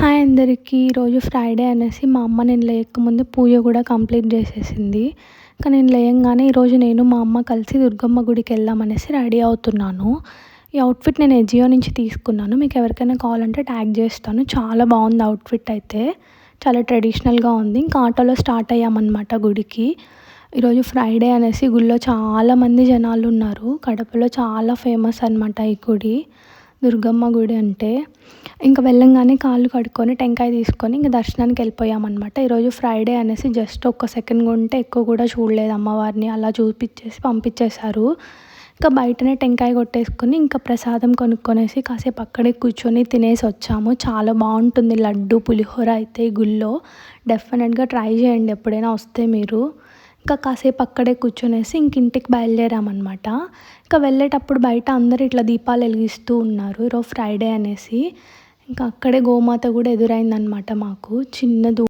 Hi అందరికీ. ఈరోజు Friday అనేసి మా అమ్మ నేను లేయకముందే పూజ కూడా కంప్లీట్ చేసేసింది. ఇంకా నేను లేయంగానే ఈరోజు నేను మా అమ్మ కలిసి దుర్గమ్మ గుడికి వెళ్దామనేసి రెడీ అవుతున్నాను. ఈ అవుట్‌ఫిట్ నేను ఎజియో నుంచి తీసుకున్నాను. మీకు ఎవరికైనా కావాలంటే ట్యాగ్ చేస్తాను. చాలా బాగుంది అవుట్‌ఫిట్ అయితే. చాలా ట్రెడిషనల్‌గా ఉంది. ఇంకా ఆటోలో స్టార్ట్ అయ్యామన్నమాట గుడికి. ఈరోజు ఫ్రైడే అనేసి గుడిలో చాలామంది జనాలున్నారు. కడపలో చాలా ఫేమస్ అనమాట ఈ గుడి. దుర్గమ్మ గుడి అంటే. ఇంక వెళ్ళంగానే కాళ్ళు కడుక్కొని టెంకాయ తీసుకొని ఇంక దర్శనానికి వెళ్ళిపోయామన్నమాట. ఈరోజు ఫ్రైడే అనేసి జస్ట్ ఒక్క సెకండ్ ఉంటే ఎక్కువ కూడా చూడలేదు అమ్మవారిని. అలా చూపించేసి పంపించేశారు. ఇంకా బయటనే టెంకాయ కొట్టేసుకొని ఇంకా ప్రసాదం కొనుక్కొనేసి కాసేపు అక్కడే కూర్చొని తినేసి వచ్చాము. చాలా బాగుంటుంది లడ్డు పులిహోర అయితే ఈ గుళ్ళో. డెఫినెట్గా ట్రై చేయండి ఎప్పుడైనా వస్తే మీరు. ఇంకా కాసేపు అక్కడే కూర్చొనేసి ఇంక ఇంటికి బయలుదేరామన్నమాట. ఇంకా వెళ్ళేటప్పుడు బయట అందరూ ఇట్లా దీపాలు వెలిగిస్తూ ఉన్నారు. ఈరోజు ఫ్రైడే అనేసి. ఇంకా అక్కడే గోమాత కూడా ఎదురైందనమాట మాకు. చిన్న